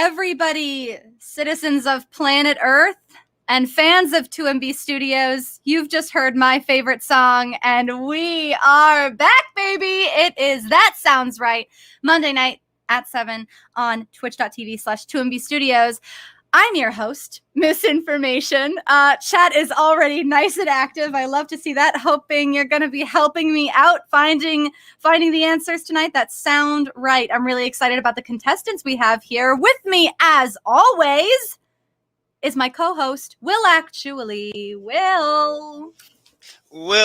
everybody, citizens of planet Earth and fans of 2MB Studios. You've just heard my favorite song, and we are back, baby. It is That Sounds Right, Monday night at 7 on twitch.tv/2MB Studios. I'm your host, Misinformation. Chat is already nice and active. I love to see that. Hoping you're going to be helping me out finding the answers tonight that sound right. I'm really excited about the contestants we have here. With me, as always, is my co-host, Will Actually. Will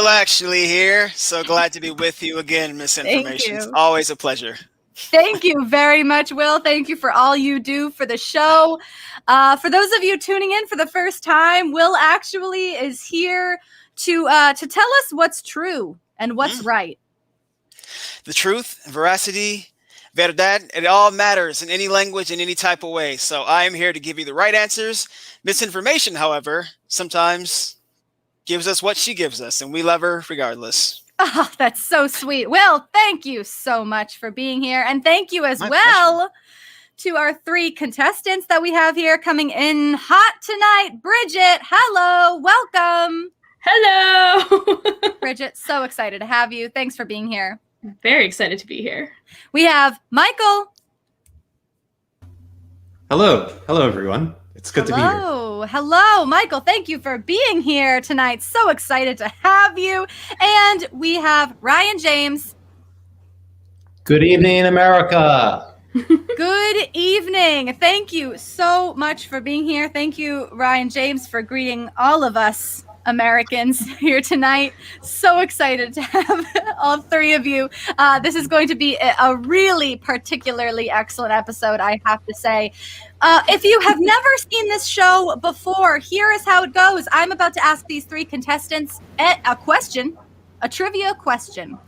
Actually here. So glad to be with you again, Misinformation. It's always a pleasure. Thank you very much, Will. Thank you for all you do for the show. For those of you tuning in for the first time, Will Actually is here to tell us what's true and what's right. The truth, veracity, verdad, it all matters in any language, in any type of way. So I am here to give you the right answers. Misinformation, however, sometimes gives us what she gives us, and we love her regardless. Oh, that's so sweet. Will, thank you so much for being here. And thank you as well to our three contestants that we have here coming in hot tonight. Bridget, hello. Welcome. Hello. Bridget, so excited to have you. Thanks for being here. Very excited to be here. We have Michael. Hello. Hello, everyone. It's good to be here. Hello, Michael. Thank you for being here tonight. So excited to have you. And we have Ryan James. Good evening, America. Good evening. Thank you so much for being here. Thank you, Ryan James, for greeting all of us Americans here tonight. So excited to have all three of you. This is going to be a really particularly excellent episode, I have to say. If you have never seen this show before, here is how it goes. I'm about to ask these three contestants a question, a trivia question.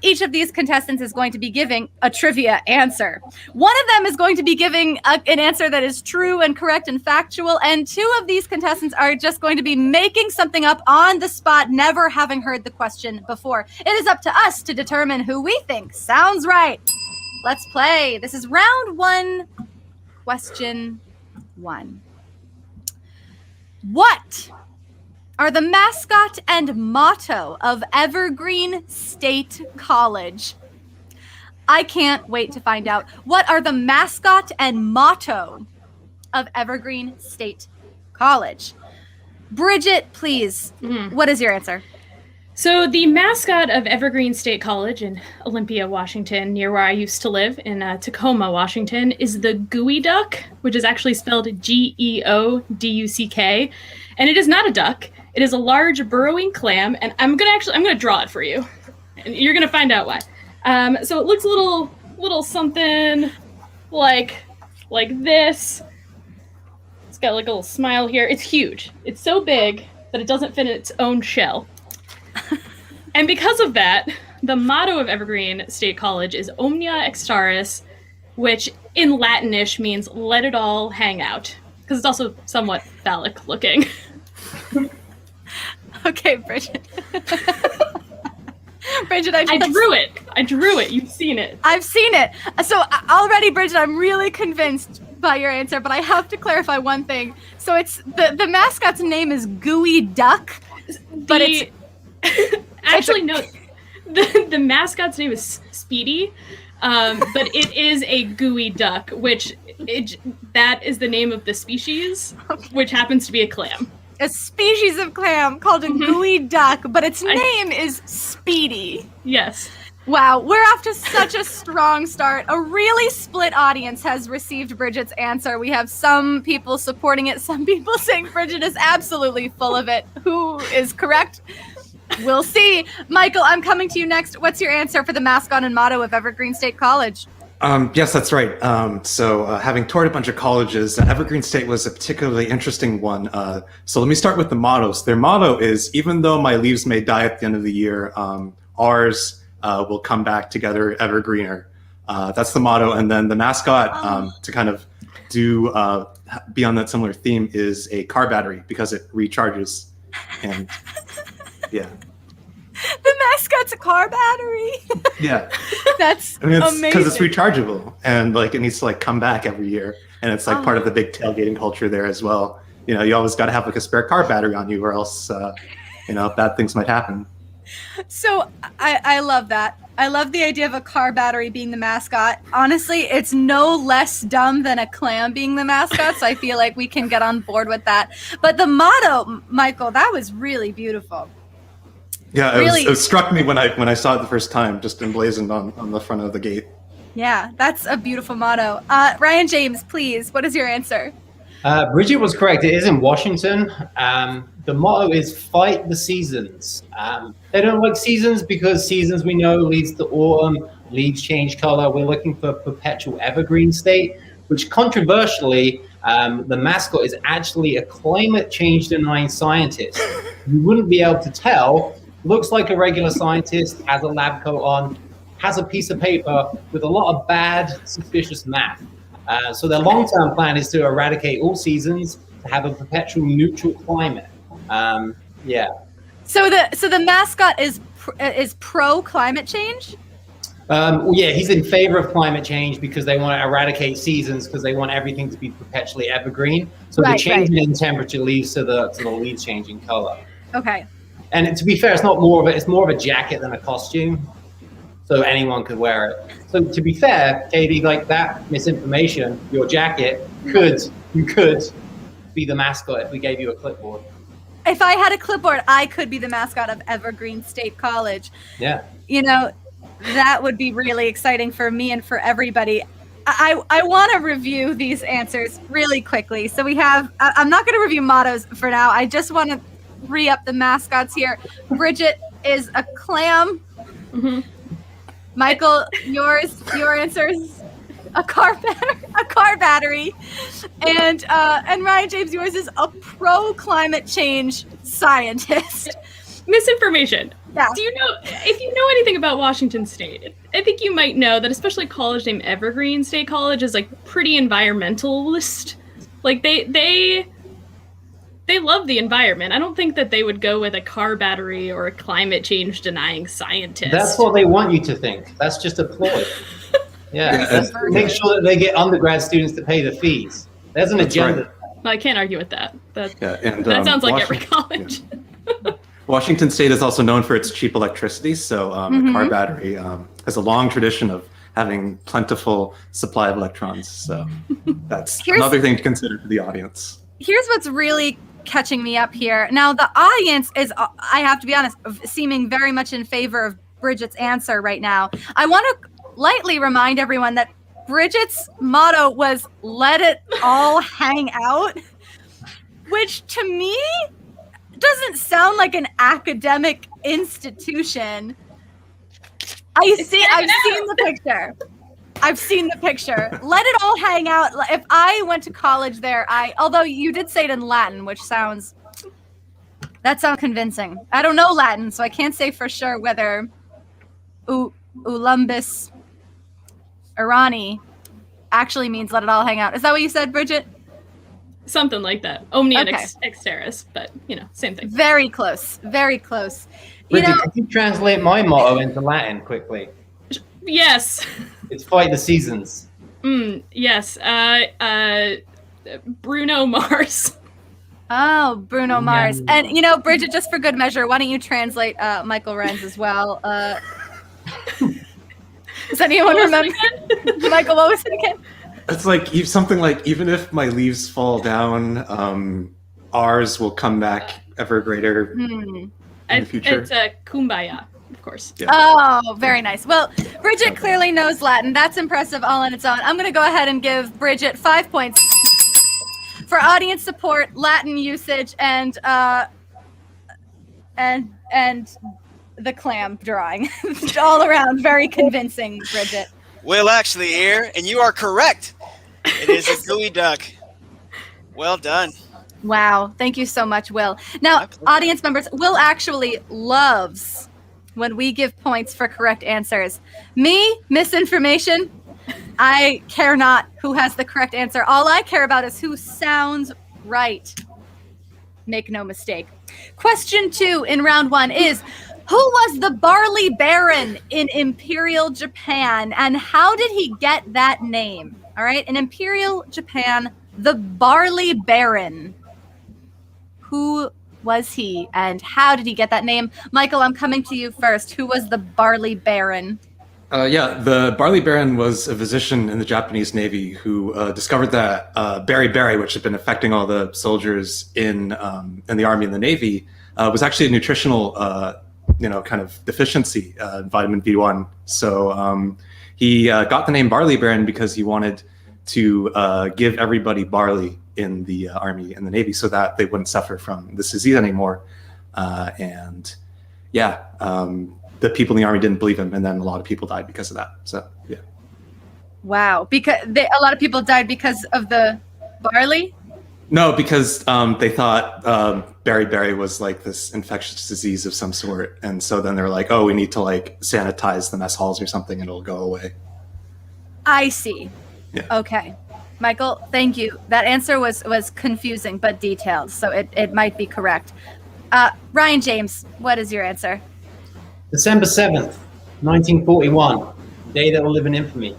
Each of these contestants is going to be giving a trivia answer. One of them is going to be giving an answer that is true and correct and factual, and two of these contestants are just going to be making something up on the spot, never having heard the question before. It is up to us to determine who we think sounds right. Let's play. This is round one, question one. What are the mascot and motto of Evergreen State College? I can't wait to find out. What are the mascot and motto of Evergreen State College? Bridget, please, what is your answer? So the mascot of Evergreen State College in Olympia, Washington, near where I used to live in Tacoma, Washington, is the Gooey Duck, which is actually spelled Geoduck. And it is not a duck. It is a large burrowing clam, and I'm gonna draw it for you, and you're gonna find out why. So it looks a little something like this. It's got like a little smile here. It's huge. It's so big that it doesn't fit in its own shell. And because of that, the motto of Evergreen State College is Omnia Extaris, which in Latinish means "let it all hang out," because it's also somewhat phallic looking. Okay, Bridget. Bridget, I drew it. You've seen it. I've seen it. So already, Bridget, I'm really convinced by your answer, but I have to one thing. So it's the mascot's name is Gooey Duck, but it's actually no. The mascot's name is Speedy, but it is a Gooey Duck, that is the name of the species, which happens to be a clam. A species of clam called a Gooey Duck, but its name is Speedy. Yes. Wow, we're off to such a strong start. A really split audience has received Bridget's answer. We have some people supporting it, some people saying Bridget is absolutely full of it. Who is correct? We'll see. Michael, I'm coming to you next. What's your answer for the mascot and motto of Evergreen State College? Yes, that's right. So having toured a bunch of colleges, Evergreen State was a particularly interesting one. So let me start with the mottos. Their motto is, even though my leaves may die at the end of the year, ours will come back together evergreener. That's the motto. And then the mascot, to kind of be on that similar theme, is a car battery because it recharges. And yeah. The mascot's a car battery. Yeah. That's amazing. Because it's rechargeable and like it needs to like come back every year. And it's like part of the big tailgating culture there as well. You know, you always got to have like a spare car battery on you, or else, bad things might happen. So I love that. I love the idea of a car battery being the mascot. Honestly, it's no less dumb than a clam being the mascot, so I feel like we can get on board with that. But the motto, Michael, that was really beautiful. Yeah, it struck me when I saw it the first time, just emblazoned on the front of the gate. Yeah, that's a beautiful motto. Ryan James, please, what is your answer? Bridget was correct. It is in Washington. The motto is "Fight the Seasons." They don't like seasons because seasons, we know, leads to autumn, leaves change color. We're looking for perpetual evergreen state, which controversially, the mascot is actually a climate change denying scientist. You wouldn't be able to tell. Looks like a regular scientist, has a lab coat on, has a piece of paper with a lot of bad, suspicious math. So their long-term plan is to eradicate all seasons, to have a perpetual neutral climate. Yeah. So the mascot is pro climate change? Yeah, he's in favor of climate change because they want to eradicate seasons because they want everything to be perpetually evergreen. So the change in temperature leads to the leaves changing color. Okay. And to be fair, it's more of a jacket than a costume. So anyone could wear it. So to be fair, Katie, like that misinformation, your jacket you could be the mascot if we gave you a clipboard. If I had a clipboard, I could be the mascot of Evergreen State College. Yeah. You know, that would be really exciting for me and for everybody. I want to review these answers really quickly. So we have, I'm not going to review mottos for now. I just want to re-up the mascots here. Bridget is a clam. Mm-hmm. Michael, your answers, a car battery, and Ryan James, yours is a pro climate change scientist. Misinformation. Yeah. Do you know, if you know anything about Washington State, I think you might know that especially a college named Evergreen State College is like pretty environmentalist. Like they love the environment. I don't think that they would go with a car battery or a climate change denying scientist. That's what they want you to think. That's just a ploy. Yeah. Make sure that they get undergrad students to pay the fees. There's an agenda. Right. Well, I can't argue with that. That sounds like every college. Yeah. Washington State is also known for its cheap electricity, so a car battery has a long tradition of having plentiful supply of electrons. So that's another thing to consider for the audience. Here's what's really catching me up here. Now, the audience is, I have to be honest, seeming very much in favor of Bridget's answer right now. I want to lightly remind everyone that Bridget's motto was "Let it all hang out," which to me doesn't sound like an academic institution. I've seen the picture. I've seen the picture. Let it all hang out. If I went to college there, although you did say it in Latin, which sounds convincing. I don't know Latin, so I can't say for sure whether Ulumbus Irani actually means let it all hang out. Is that what you said, Bridget? Something like that. Omnia exteris, but same thing. Very close. Very close. Bridget, can you translate my motto into Latin quickly? Yes. It's "Fight the Seasons." Yes. Bruno Mars. Oh, Bruno Mars. And Bridget, just for good measure, why don't you translate Michael Renz as well? Does anyone remember? Michael, what was it again? It's like something like, even if my leaves fall down, ours will come back ever greater in the future. It's a kumbaya, of course. Yeah. Oh, very nice. Well, Bridget clearly knows Latin. That's impressive all on its own. I'm going to go ahead and give Bridget 5 points for audience support, Latin usage, and the clam drawing. All around, very convincing, Bridget. Will actually here, and you are correct. It is a gooey duck. Well done. Wow. Thank you so much, Will. Now, audience members, Will actually loves when we give points for correct answers. Me, misinformation, I care not who has the correct answer. All I care about is who sounds right. Make no mistake. Question 2 in round 1 is, who was the Barley Baron in Imperial Japan, and how did he get that name? All right. In Imperial Japan, the Barley Baron. Who was he and how did he get that name? Michael, I'm coming to you first. Who was the Barley Baron? The Barley Baron was a physician in the Japanese Navy who discovered that beriberi, which had been affecting all the soldiers in the Army and the Navy, was actually a nutritional, kind of deficiency in vitamin B1. So he got the name Barley Baron because he wanted to give everybody barley in the Army and the Navy so that they wouldn't suffer from this disease anymore. The people in the Army didn't believe him, and then a lot of people died because of that. So, yeah. Wow. Because a lot of people died because of the barley? No, because they thought beriberi was like this infectious disease of some sort. And so then they're like, oh, we need to like sanitize the mess halls or something and it'll go away. I see. Yeah. Okay. Michael, thank you. That answer was confusing but detailed, so it might be correct. Ryan James, what is your answer? December 7th, 1941, the day that will live in infamy.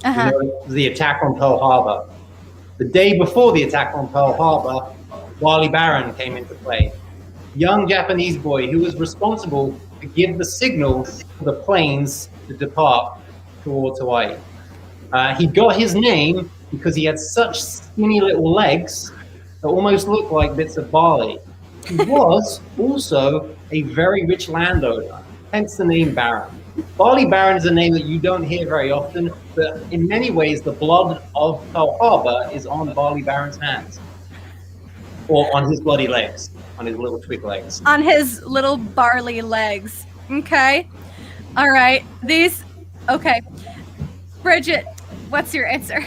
Uh-huh. The attack on Pearl Harbor. The day before the attack on Pearl Harbor, Barley Baron came into play. Young Japanese boy who was responsible to give the signal for the planes to depart towards Hawaii. He got his name because he had such skinny little legs that almost looked like bits of barley. He was also a very rich landowner, hence the name Baron. Barley Baron is a name that you don't hear very often, but in many ways the blood of Pearl Harbor is on Barley Baron's hands. Or on his bloody legs, on his little twig legs. On his little barley legs. Okay. All right. Okay. Bridget, what's your answer?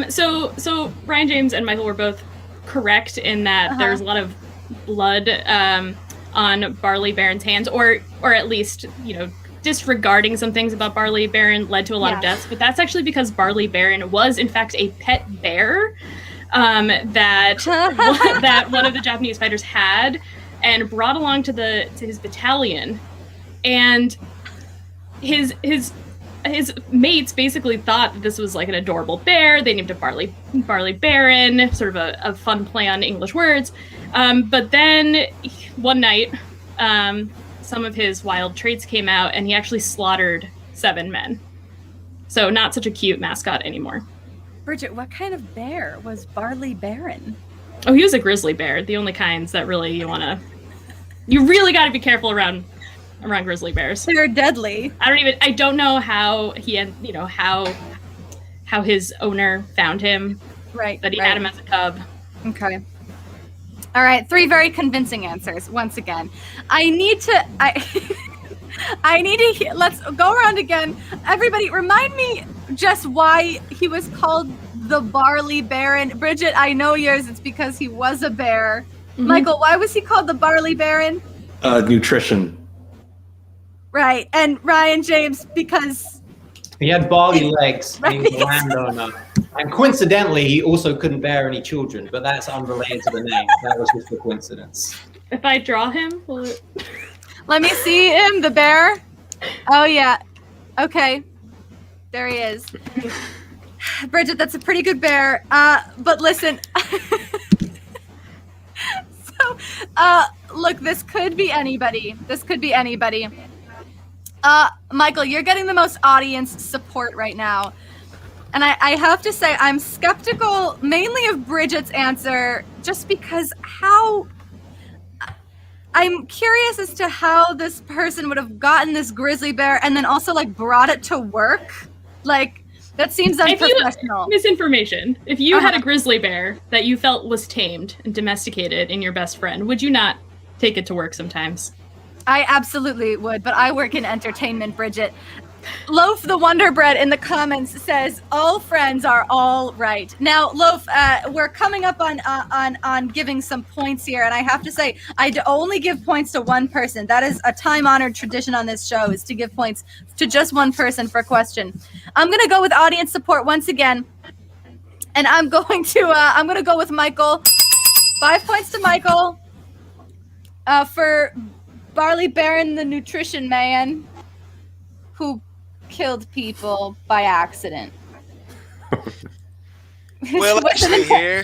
So Ryan James and Michael were both correct in that there's a lot of blood on Barley Baron's hands, or at least, disregarding some things about Barley Baron led to a lot of deaths. But that's actually because Barley Baron was in fact a pet bear that one of the Japanese fighters had and brought along to his battalion, and his mates basically thought that this was like an adorable bear. They named it Barley Baron, sort of a fun play on English words. But then one night, some of his wild traits came out, and he actually slaughtered 7 men. So not such a cute mascot anymore. Bridget, what kind of bear was Barley Baron? Oh, he was a grizzly bear. The only kinds that really you really got to be careful around grizzly bears. They're deadly. I don't know how how his owner found him. Right. But he had him as a cub. Okay. All right, 3 very convincing answers once again. I need to let's go around again. Everybody remind me just why he was called the Barley Baron. Bridget, I know yours, it's because he was a bear. Mm-hmm. Michael, why was he called the Barley Baron? Nutrition. Right, and Ryan James, because he had barley legs, and he was a landowner. And coincidentally, he also couldn't bear any children, but that's unrelated to the name. That was just a coincidence. If I draw him, will it... Let me see him, the bear. Oh, yeah. Okay. There he is. Bridget, that's a pretty good bear. But listen. Look, this could be anybody. Michael, you're getting the most audience support right now. And I have to say, I'm skeptical mainly of Bridget's answer, just because I'm curious as to how this person would have gotten this grizzly bear and then also brought it to work. That seems unprofessional. Misinformation. If you had a grizzly bear that you felt was tamed and domesticated in your best friend, would you not take it to work sometimes? I absolutely would, but I work in entertainment, Bridget. Loaf the Wonder Bread in the comments says all friends are all right. Now, Loaf, we're coming up on giving some points here, and I have to say I only give points to one person. That is a time-honored tradition on this show, is to give points to just one person for a question. I'm gonna go with audience support once again, and I'm gonna go with Michael. 5 points to Michael for Barley Baron, the nutrition man who killed people by accident. Will actually here.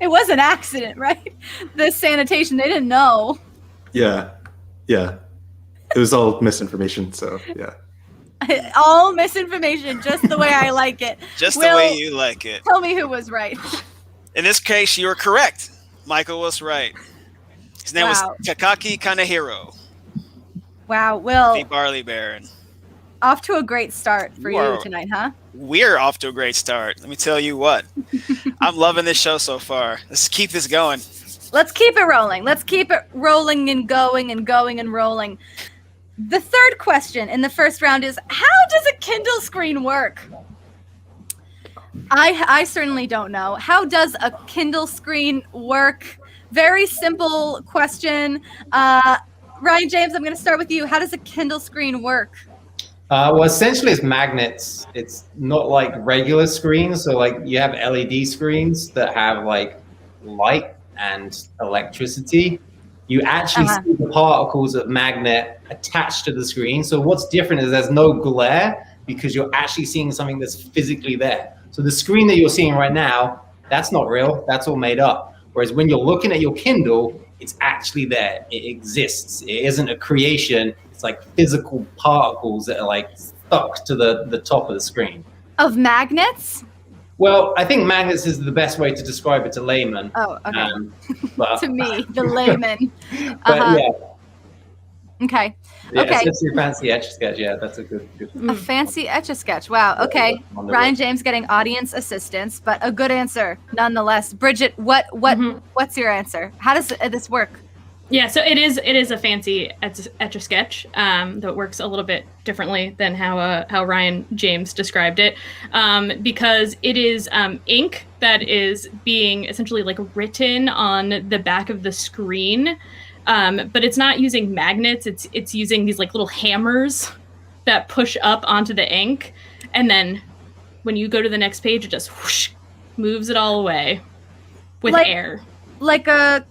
It was an accident, right? The sanitation, they didn't know. Yeah. It was all misinformation, so yeah. All misinformation, just the way I like it. Just Will, the way you like it. Tell me who was right. In this case, you were correct. Michael was right. His name was Takaki Kanehiro. Wow, Will. The Barley Baron. Off to a great start for you tonight, huh? We're off to a great start. Let me tell you what. I'm loving this show so far. Let's keep this going. Let's keep it rolling. Let's keep it rolling and going and going and rolling. The third question in the first round is, how does a Kindle screen work? I certainly don't know. How does a Kindle screen work? Very simple question. Ryan James, I'm going to start with you. How does a Kindle screen work? Well, essentially it's magnets. It's not like regular screens. So like you have LED screens that have like light and electricity. You actually see the particles of magnet attached to the screen. So what's different is there's no glare because you're actually seeing something that's physically there. So the screen that you're seeing right now, that's not real. That's all made up. Whereas when you're looking at your Kindle, it's actually there. It exists. It isn't a creation. It's like physical particles that are like stuck to the top of the screen. Of magnets? Well, I think magnets is the best way to describe it to layman. Oh, okay. But, to me, the layman. But yeah. Okay. Yeah, okay. It's a fancy Etch-a-Sketch. Yeah, that's a good. A fancy Etch-a-Sketch. Wow. Okay. Ryan James getting audience assistance, but a good answer nonetheless. Bridget, what's your answer? How does this work? Yeah, so it is a fancy Etch-a-Sketch that works a little bit differently than how Ryan James described it, because it is ink that is being essentially like written on the back of the screen, but it's not using magnets. It's using these like little hammers that push up onto the ink, and then when you go to the next page, it just whoosh, moves it all away with air, like a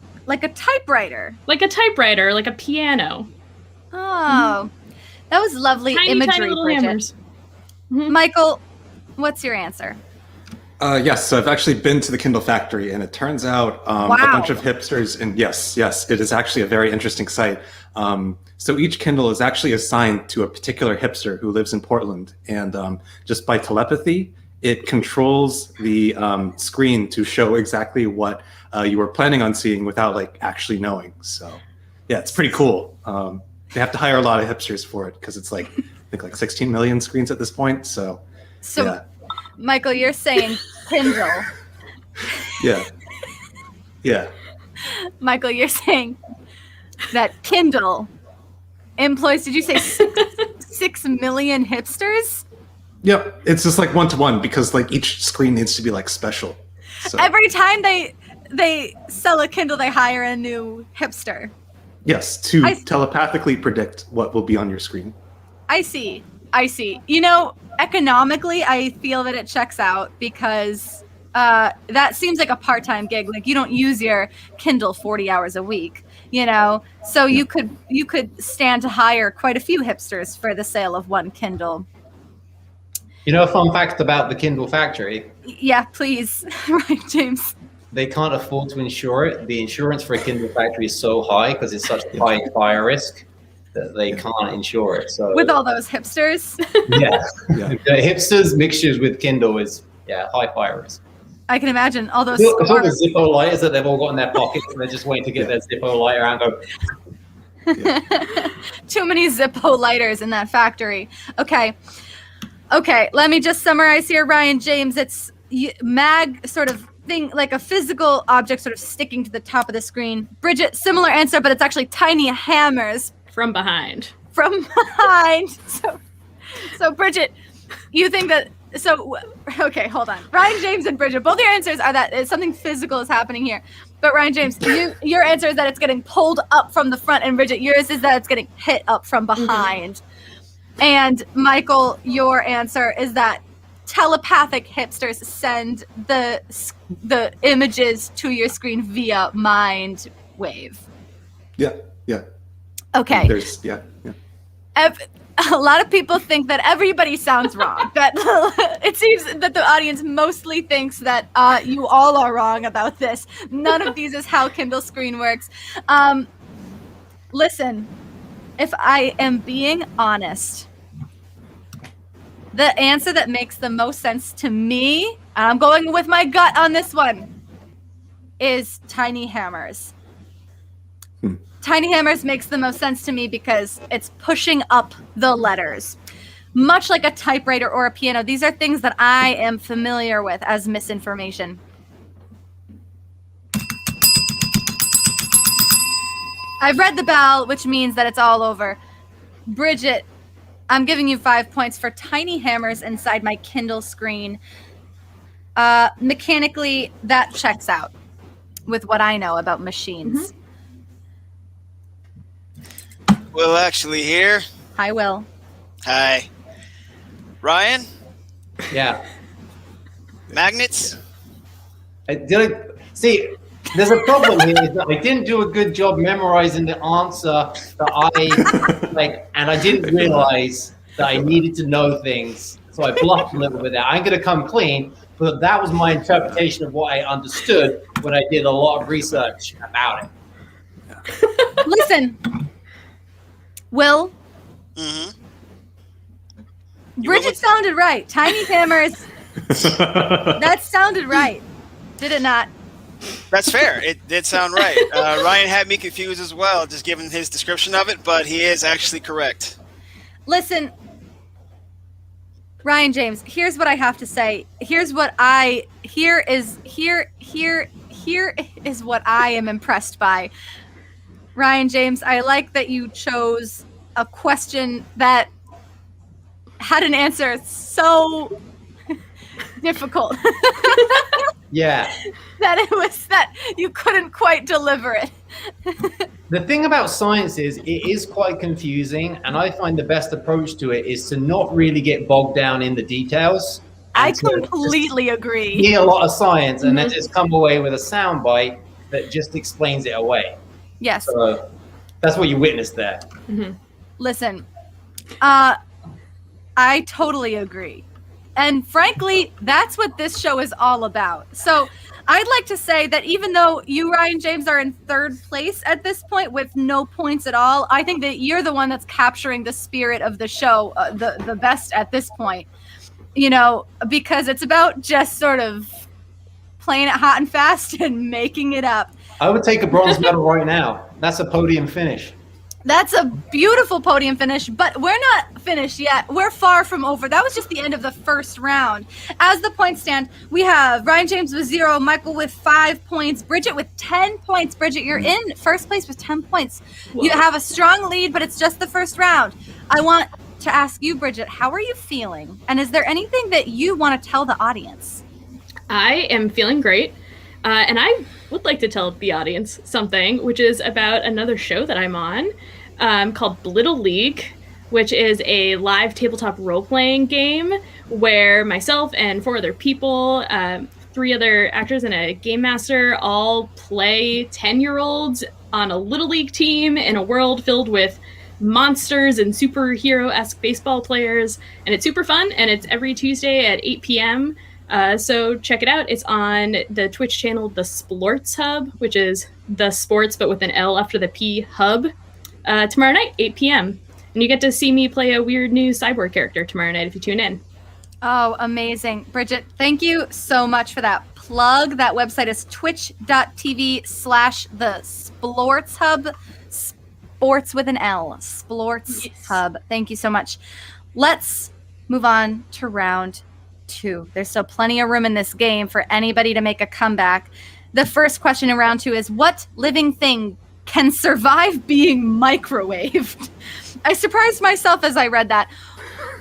typewriter. Like a typewriter, like a piano. Oh, that was lovely imagery, tiny little Bridget. hammers. Michael, what's your answer? Yes, so I've actually been to the Kindle factory, and it turns out a bunch of hipsters, and yes, it is actually a very interesting site. So each Kindle is actually assigned to a particular hipster who lives in Portland, and just by telepathy, it controls the screen to show exactly what you were planning on seeing without like actually knowing. So yeah, it's pretty cool. They have to hire a lot of hipsters for it because it's like, I think like 16 million screens at this point. So yeah. Michael, you're saying Kindle. Yeah. Michael, you're saying that Kindle employs, did you say 6 million hipsters? Yep, it's just like one-to-one because like each screen needs to be like special. So. Every time they sell a Kindle, they hire a new hipster. Yes, to telepathically predict what will be on your screen. I see. You know, economically, I feel that it checks out because that seems like a part-time gig. Like you don't use your Kindle 40 hours a week, you know? So you could stand to hire quite a few hipsters for the sale of one Kindle. You know a fun fact about the Kindle factory? Yeah, please, right, James. They can't afford to insure it. The insurance for a Kindle factory is so high because it's such a high fire risk that they can't insure it. So with all those hipsters. Yeah. The hipsters mixtures with Kindle is high fire risk. I can imagine all those. It's all the Zippo lighters that they've all got in their pockets and they're just waiting to get their Zippo lighter out and go. Too many Zippo lighters in that factory. Okay, let me just summarize here, Ryan James. It's mag sort of thing, like a physical object sort of sticking to the top of the screen. Bridget, similar answer, but it's actually tiny hammers. From behind. So Bridget, you think that, okay, hold on. Ryan James and Bridget, both your answers are that something physical is happening here. But Ryan James, your answer is that it's getting pulled up from the front, and Bridget, yours is that it's getting hit up from behind. Mm-hmm. And Michael, your answer is that telepathic hipsters send the images to your screen via mind wave. Yeah. Okay. a lot of people think that everybody sounds wrong. That it seems that the audience mostly thinks that you all are wrong about this. None of these is how Kindle Screen works. Listen, if I am being honest, the answer that makes the most sense to me, and I'm going with my gut on this one, is tiny hammers. Tiny hammers makes the most sense to me because it's pushing up the letters. Much like a typewriter or a piano, these are things that I am familiar with as misinformation. I've read the bell, which means that it's all over. Bridget, I'm giving you 5 points for tiny hammers inside my Kindle screen. Mechanically, that checks out with what I know about machines. Will actually here. Hi, Will. Hi. Ryan? Yeah. Magnets? See, there's a problem here is that I didn't do a good job memorizing the answer that and I didn't realize that I needed to know things. So I bluffed a little bit there. I'm going to come clean, but that was my interpretation of what I understood when I did a lot of research about it. Listen, Will. Bridget sounded right. Tiny hammers. That sounded right. Did it not? That's fair. It did sound right. Ryan had me confused as well, just given his description of it, but he is actually correct. Listen, Ryan James, here's what I have to say. Here is what I am impressed by. Ryan James, I like that you chose a question that had an answer so difficult. Yeah. that you couldn't quite deliver it. The thing about science is it is quite confusing, and I find the best approach to it is to not really get bogged down in the details. I completely agree. Need a lot of science and then just come away with a soundbite that just explains it away. Yes. So that's what you witnessed there. Listen, I totally agree. And frankly, that's what this show is all about. So I'd like to say that even though you, Ryan James, are in third place at this point with no points at all, I think that you're the one that's capturing the spirit of the show the best at this point. You know, because it's about just sort of playing it hot and fast and making it up. I would take a bronze medal right now. That's a podium finish. That's a beautiful podium finish, but we're not finished yet. We're far from over. That was just the end of the first round. As the points stand, we have Ryan James with 0, Michael with 5 points, Bridget with 10 points. Bridget, you're in first place with 10 points. Whoa. You have a strong lead, but it's just the first round. I want to ask you, Bridget, how are you feeling? And is there anything that you want to tell the audience? I am feeling great. And I would like to tell the audience something, which is about another show that I'm on called Little League, which is a live tabletop role-playing game where myself and 4 other people, 3 other actors and a game master, all play 10-year-olds on a Little League team in a world filled with monsters and superhero-esque baseball players. And it's super fun, and it's every Tuesday at 8 p.m., so check it out. It's on the Twitch channel, The Splorts Hub, which is the sports, but with an L after the P, hub, tomorrow night, 8 p.m. And you get to see me play a weird new cyborg character tomorrow night if you tune in. Oh, amazing. Bridget, thank you so much for that plug. That website is twitch.tv/the Splorts Hub, sports with an L, Splorts Hub. Thank you so much. Let's move on to round 2. There's still plenty of room in this game for anybody to make a comeback. The first question in round 2 is, what living thing can survive being microwaved? I surprised myself as I read that.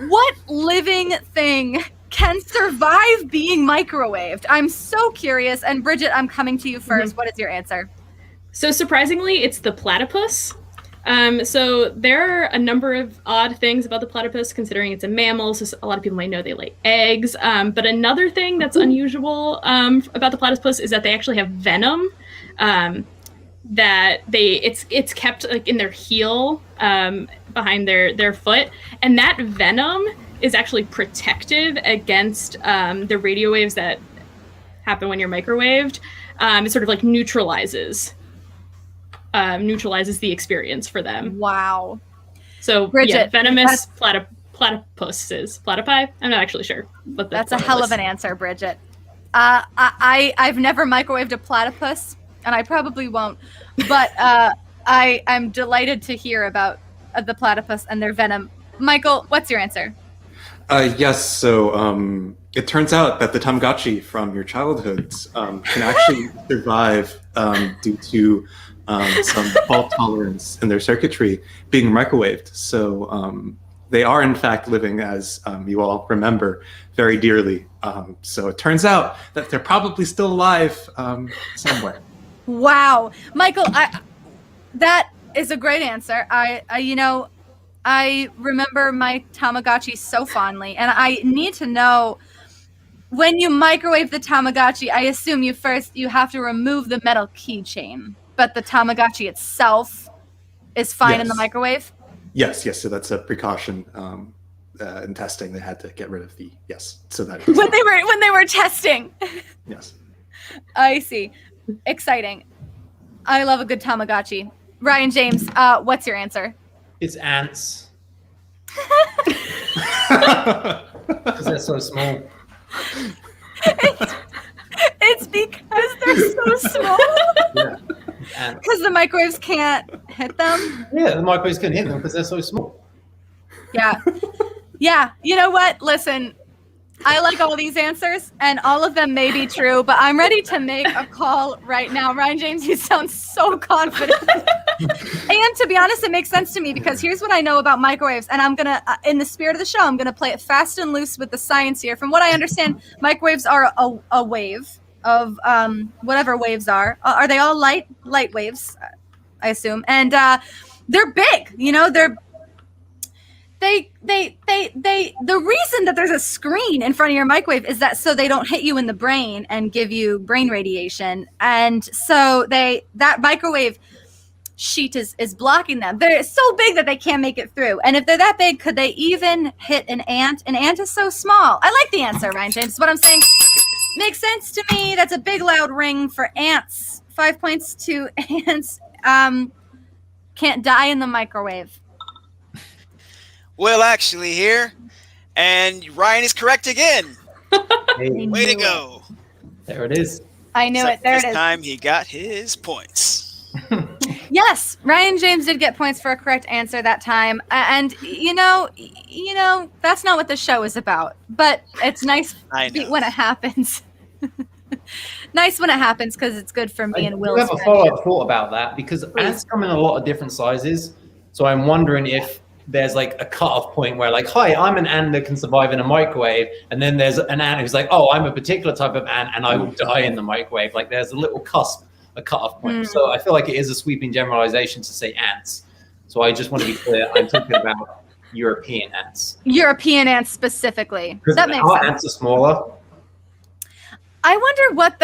What living thing can survive being microwaved? I'm so curious. And Bridget, I'm coming to you first. What is your answer? So surprisingly, it's the platypus. So there are a number of odd things about the platypus, considering it's a mammal. So a lot of people might know they lay eggs. But another thing that's unusual about the platypus is that they actually have venom. that it's kept like in their heel, behind their foot, and that venom is actually protective against the radio waves that happen when you're microwaved. It sort of like neutralizes the experience for them. Wow. So Bridget, venomous platypuses. Platypi? I'm not actually sure. But that's a hell of an answer, Bridget. I've never microwaved a platypus, and I probably won't. But I'm delighted to hear about the platypus and their venom. Michael, what's your answer? Yes, so it turns out that the Tamagotchi from your childhoods can actually survive due to some fault tolerance in their circuitry being microwaved. So they are, in fact, living, as you all remember, very dearly. So it turns out that they're probably still alive somewhere. Wow. Michael, that is a great answer. I remember my Tamagotchi so fondly, and I need to know, when you microwave the Tamagotchi, I assume you have to remove the metal keychain, but the Tamagotchi itself is fine in the microwave? Yes, so that's a precaution. In testing, they had to get rid of the, so that when they were testing. Yes. I see. Exciting. I love a good Tamagotchi. Ryan James, what's your answer? It's ants. Because they're so small. It's because they're so small? Yeah. Because the microwaves can't hit them? Yeah, the microwaves can hit them because they're so small. Yeah. Yeah. You know what? Listen, I like all these answers, and all of them may be true, but I'm ready to make a call right now. Ryan James, you sound so confident. And to be honest, it makes sense to me, because here's what I know about microwaves, and I'm going to, in the spirit of the show, I'm going to play it fast and loose with the science here. From what I understand, microwaves are a wave of whatever waves are. Are they all light waves, I assume? And they're big, the reason that there's a screen in front of your microwave is that so they don't hit you in the brain and give you brain radiation. And so that microwave sheet is blocking them. They're so big that they can't make it through. And if they're that big, could they even hit an ant? An ant is so small. I like the answer, Ryan James. What I'm saying makes sense to me. That's a big loud ring for ants. 5 points to ants. Can't die in the microwave. Will actually here, and Ryan is correct again. Hey. Way to go. There it is. I knew it. There it is. This time he got his points. Yes, Ryan James did get points for a correct answer that time. And you know, that's not what the show is about. But it's nice when it happens. Nice when it happens, because it's good for me and Will. I have a follow-up thought about that, because ants come in a lot of different sizes. So I'm wondering if there's like a cutoff point where, like, hi, I'm an ant that can survive in a microwave, and then there's an ant who's like, oh, I'm a particular type of ant and I will die in the microwave. Like, there's a little cusp, a cutoff point. So I feel like it is a sweeping generalization to say ants. So I just want to be clear, I'm talking about European ants. European ants specifically. That makes our sense. ants are smaller. I wonder what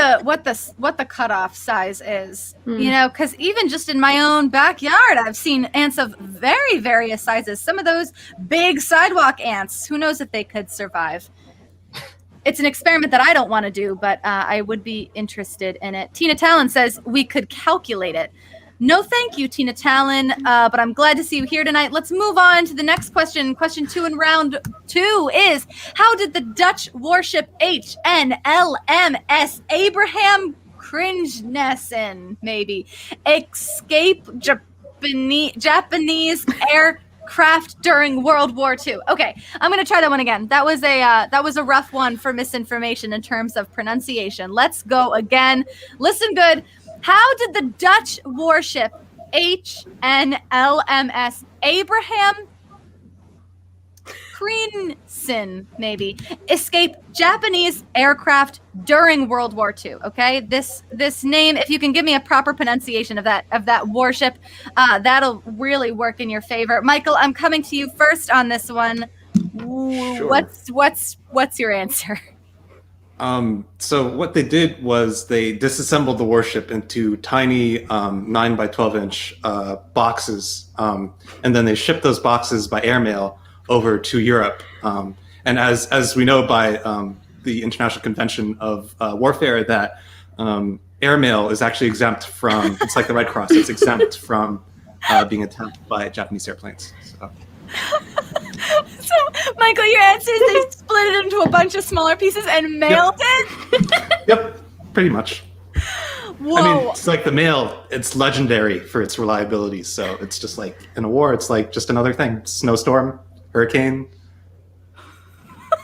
the cutoff size is, because even just in my own backyard, I've seen ants of very various sizes. Some of those big sidewalk ants, who knows if they could survive? It's an experiment that I don't want to do, but I would be interested in it. Tina Talon says we could calculate it. No, thank you, Tina Talon, but I'm glad to see you here tonight. Let's move on to the next question. Question 2 in round 2 is, how did the Dutch warship HNLMS Abraham Kringenesen, maybe, escape Japanese aircraft during World War II? Okay, I'm going to try that one again. That was a rough one for misinformation in terms of pronunciation. Let's go again. Listen good. How did the Dutch warship HNLMS Abraham Kringenesen, maybe, escape Japanese aircraft during World War II? Okay, this name, if you can give me a proper pronunciation of that warship, that'll really work in your favor. Michael, I'm coming to you first on this one. Sure. What's your answer? So what they did was they disassembled the warship into tiny 9 by 12 inch boxes, and then they shipped those boxes by airmail over to Europe. And as we know by the International Convention of Warfare, that airmail is actually exempt from, it's like the Red Cross, it's exempt from being attacked by Japanese airplanes. So, Michael, your answer is they split it into a bunch of smaller pieces and mailed it? Yep, pretty much. Whoa. I mean, it's like the mail, it's legendary for its reliability. So it's just like in a war, it's like just another thing. Snowstorm, hurricane,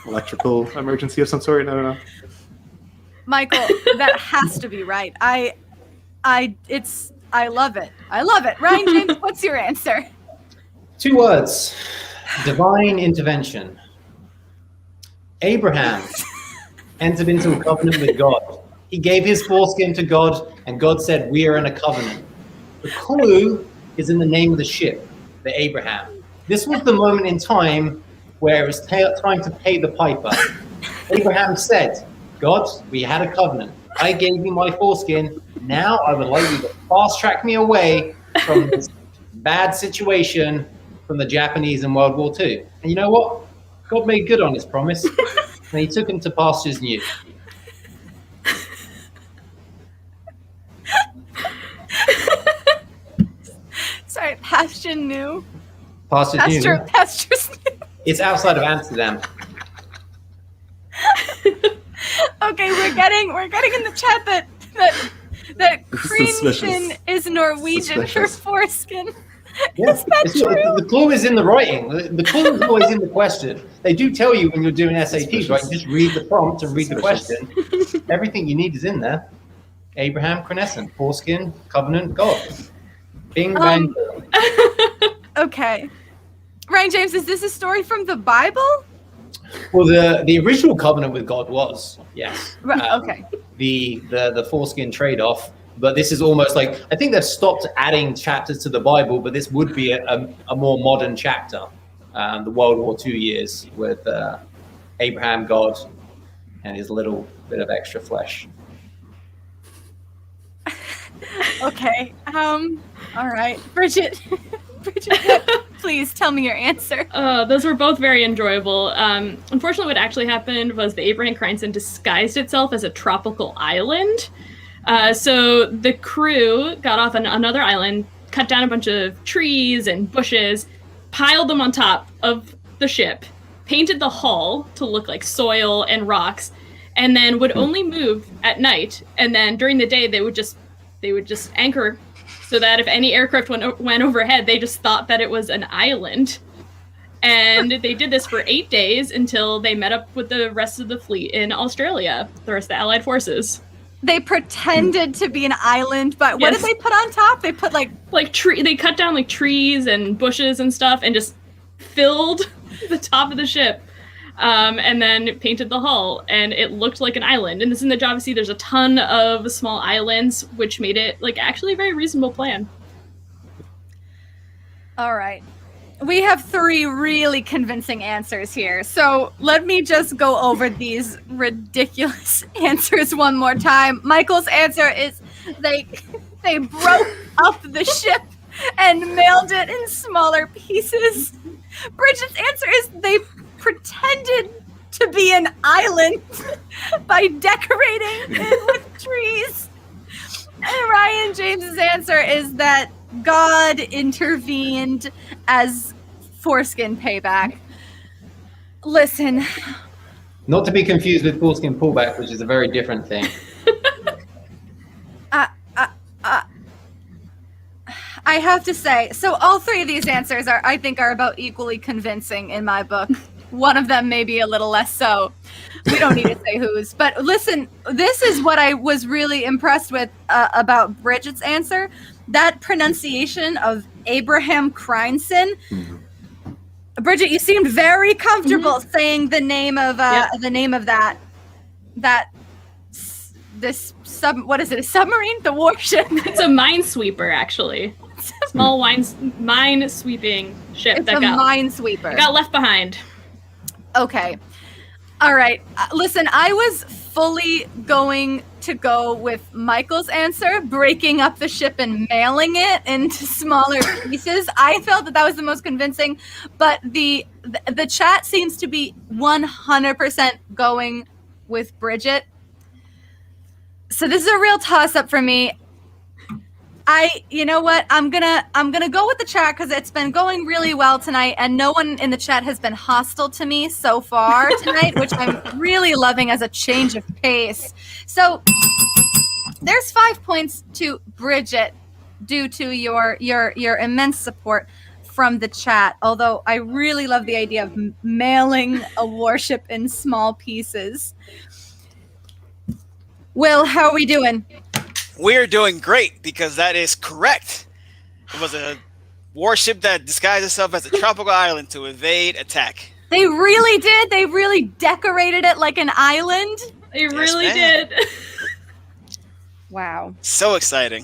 electrical emergency of some sort. I don't know. Michael, that has to be right. I love it. I love it. Ryan James, what's your answer? 2 words. Divine intervention. Abraham entered into a covenant with God. He gave his foreskin to God, and God said, we are in a covenant. The clue is in the name of the ship, the Abraham. This was the moment in time where it was time to pay the piper. Abraham said, God, we had a covenant. I gave you my foreskin. Now I would like you to fast track me away from this bad situation from the Japanese in World War II. And you know what? God made good on his promise, and he took him to pastures new. Sorry, pasture new? Pastures new. Pastures new. It's outside of Amsterdam. Okay, we're getting in the chat that creamskin is Norwegian for foreskin. Yes, Is that true? the clue is in the writing. The clue is always in the question. They do tell you when you're doing SATs, right? You just read the prompt and read the question. Everything you need is in there. Abraham, Crescent, foreskin, covenant, God. Bing, bang. Okay. Ryan James, is this a story from the Bible? Well, the original covenant with God was, yes. Right, okay. The foreskin trade-off. But this is almost like, I think they've stopped adding chapters to the Bible, but this would be a more modern chapter. The World War II years with Abraham, God, and his little bit of extra flesh. Okay. All right. Bridget, please tell me your answer. Those were both very enjoyable. Unfortunately, what actually happened was the Abraham Cranston disguised itself as a tropical island. So the crew got off on another island, cut down a bunch of trees and bushes, piled them on top of the ship, painted the hull to look like soil and rocks, and then would only move at night. And then during the day, they would just anchor so that if any aircraft went overhead, they just thought that it was an island. And they did this for 8 days until they met up with the rest of the fleet in Australia, the rest of the Allied forces. They pretended to be an island, but what did they put on top? They put they cut down like trees and bushes and stuff and just filled the top of the ship. And then painted the hull, and it looked like an island. And this in the Java Sea, there's a ton of small islands, which made it like actually a very reasonable plan. All right. We have 3 really convincing answers here. So let me just go over these ridiculous answers one more time. Michael's answer is they broke up the ship and mailed it in smaller pieces. Bridget's answer is they pretended to be an island by decorating it with trees. And Ryan James's answer is that God intervened as foreskin payback. Listen. Not to be confused with foreskin pullback, which is a very different thing. I have to say, so all 3 of these answers I think are about equally convincing in my book. One of them maybe a little less so. We don't need to say whose. But listen, this is what I was really impressed with about Bridget's answer. That pronunciation of Abraham Cranston. Bridget, you seemed very comfortable saying the name of that what is it? A submarine? The warship? It's a minesweeper, actually. Small mine-sweeping ship It's a minesweeper. Got left behind. Okay. All right. Listen, I was fully going to go with Michael's answer, breaking up the ship and mailing it into smaller pieces. I felt that was the most convincing, but the chat seems to be 100% going with Bridget. So this is a real toss-up for me. You know what? I'm gonna go with the chat because it's been going really well tonight, and no one in the chat has been hostile to me so far tonight, which I'm really loving as a change of pace. So there's 5 points to Bridget due to your immense support from the chat. Although I really love the idea of mailing a warship in small pieces. Will, how are we doing? We're doing great because that is correct. It was a warship that disguised itself as a tropical island to evade attack. They really did. They really decorated it like an island. They really did. Wow. So exciting.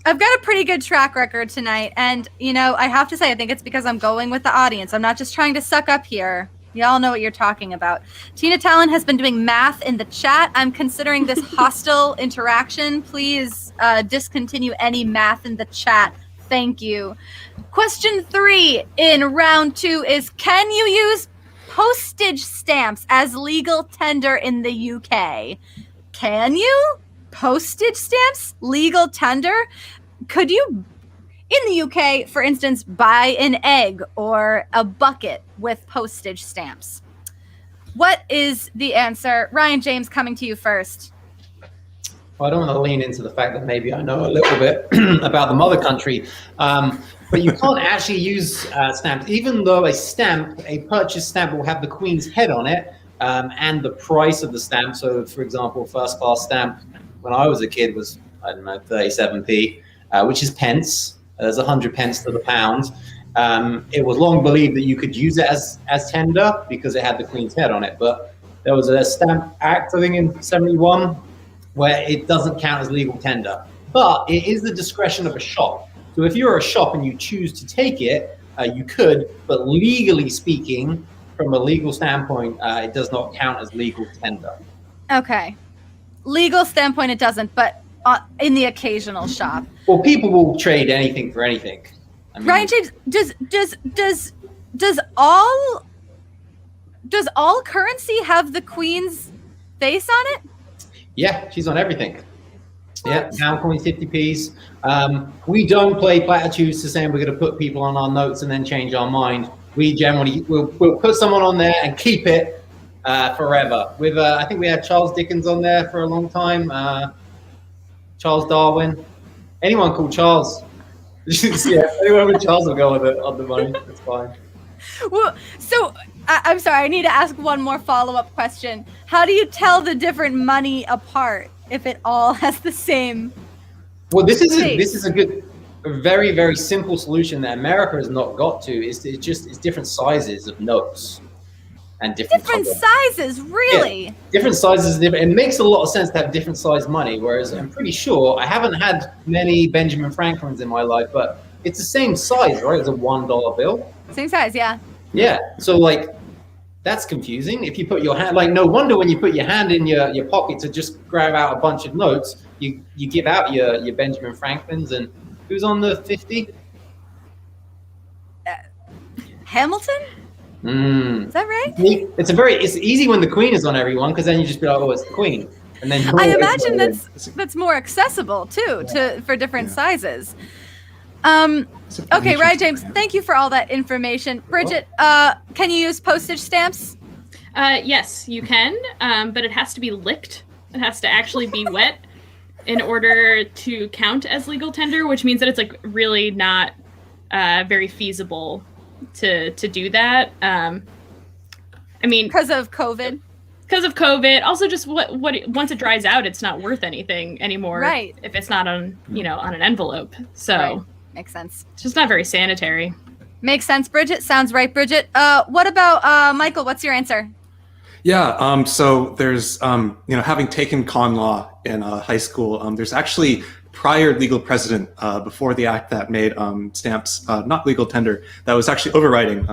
I've got a pretty good track record tonight. And, I have to say, I think it's because I'm going with the audience. I'm not just trying to suck up here. Y'all know what you're talking about. Tina Talon has been doing math in the chat. I'm considering this hostile interaction. Please discontinue any math in the chat. Thank you. Question 3 in round 2 is, can you use postage stamps as legal tender in the UK? Can you? Postage stamps? Legal tender? Could you... In the UK, for instance, buy an egg or a bucket with postage stamps. What is the answer? Ryan James, coming to you first. Well, I don't want to lean into the fact that maybe I know a little bit about the mother country, but you can't actually use stamps, even though a purchase stamp will have the Queen's head on it and the price of the stamp. So, for example, first class stamp when I was a kid was, 37p, which is pence. There's 100 pence to the pound. It was long believed that you could use it as tender because it had the Queen's head on it. But there was a Stamp Act, I think, in 71, where it doesn't count as legal tender. But it is the discretion of a shop. So if you're a shop and you choose to take it, you could. But legally speaking, from a legal standpoint, it does not count as legal tender. Okay. Legal standpoint, it doesn't, but in the occasional shop. Well, people will trade anything for anything. I mean, Ryan James, does all currency have the Queen's face on it? Yeah, she's on everything. Yeah, pound coins, 50p's. We don't play platitudes to saying we're going to put people on our notes and then change our mind. We generally we'll put someone on there and keep it forever. With I think we had Charles Dickens on there for a long time. Charles Darwin. Anyone called Charles? Yeah, anyone with Charles will go with it on the money. That's fine. Well, so I'm sorry. I need to ask one more follow-up question. How do you tell the different money apart if it all has the same? Well, this is a very, very simple solution that America has not got to. It's different sizes of notes. And different sizes, really? Yeah, different sizes. It makes a lot of sense to have different size money, whereas I'm pretty sure, I haven't had many Benjamin Franklins in my life, but it's the same size, right, as a $1 bill? Same size, yeah. Yeah, so that's confusing. If you put your hand, no wonder when you put your hand in your pocket to just grab out a bunch of notes, you give out your Benjamin Franklins, and who's on the 50? Hamilton? Is that right? It's easy when the Queen is on everyone, because then you just be like, oh, it's the Queen. And then I imagine that's more accessible too for different sizes. Okay, Ryan James, thank you for all that information. Bridget, can you use postage stamps? Yes, you can, but it has to be licked. It has to actually be wet in order to count as legal tender, which means that it's really not very feasible to do that. I mean, because of COVID. Because of COVID. Also, just what once it dries out, it's not worth anything anymore. Right. If it's not on on an envelope. So right. Makes sense. It's just not very sanitary. Makes sense, Bridget. Sounds right, Bridget. What about Michael? What's your answer? Yeah. So there's having taken con law in high school, there's actually prior legal precedent before the act that made stamps not legal tender that was actually overriding.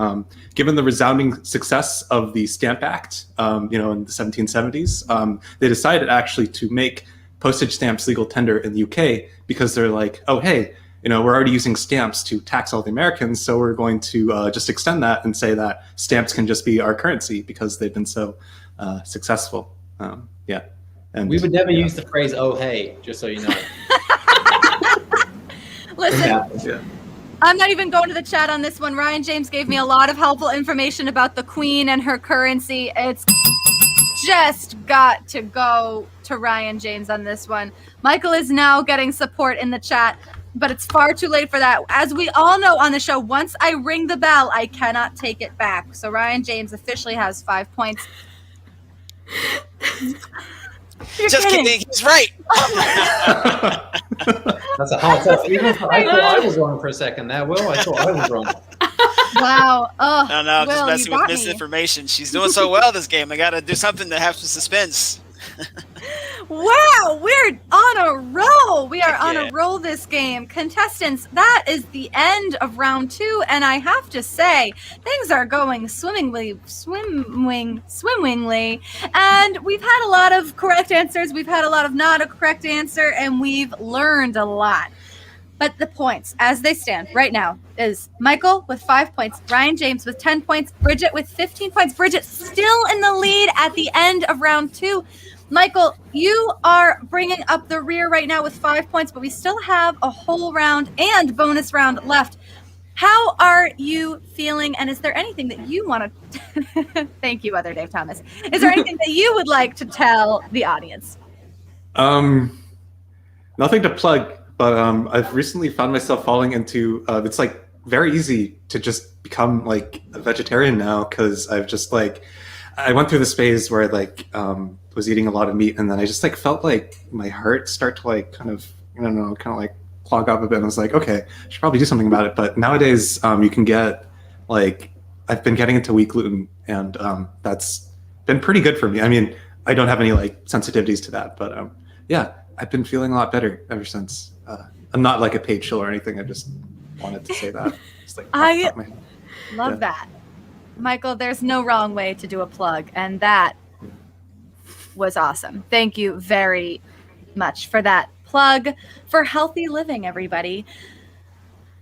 Given the resounding success of the Stamp Act, in the 1770s, they decided actually to make postage stamps legal tender in the UK because they're like, oh, hey, we're already using stamps to tax all the Americans, so we're going to just extend that and say that stamps can just be our currency because they've been so successful. Yeah. And we would never use the phrase "oh hey," just so you know. Listen, Yeah. I'm not even going to the chat on this one. Ryan James gave me a lot of helpful information about the Queen and her currency. It's just got to go to Ryan James on this one. Michael is now getting support in the chat, but it's far too late for that. As we all know on the show, once I ring the bell, I cannot take it back. So Ryan James officially has 5 points. You're Just kidding. He's right. That's a hard test. I thought I was wrong for a second there, Will. I thought I was wrong. Wow. Oh, No, I'm Will, just messing you with got me. misinformation. She's doing so well this game. I got to do something to have some suspense. Wow, we're on a roll. We are on Yeah. a roll this game. Contestants, that is the end of round 2, and I have to say, things are going swimmingly, and we've had a lot of correct answers, we've had a lot of not a correct answer, and we've learned a lot. But the points, as they stand right now, is Michael with 5 points, Ryan James with 10 points, Bridget with 15 points. Bridget still in the lead at the end of round 2. Michael, you are bringing up the rear right now with 5 points, but we still have a whole round and bonus round left. How are you feeling? And is there anything that you want to... Thank you, Other Dave Thomas. Is there anything that you would like to tell the audience? Nothing to plug, but I've recently found myself falling into... it's like very easy to just become like a vegetarian now because I've just like... I went through this phase where was eating a lot of meat, and then I just felt like my heart start to kind of clog up a bit. And I was like, okay, I should probably do something about it. But nowadays, you can get I've been getting into wheat gluten, and that's been pretty good for me. I mean, I don't have any sensitivities to that, but yeah, I've been feeling a lot better ever since. I'm not like a paid shill or anything. I just wanted to say that. Just, I love that. Michael, there's no wrong way to do a plug, and that was awesome. Thank you very much for that plug for healthy living, everybody.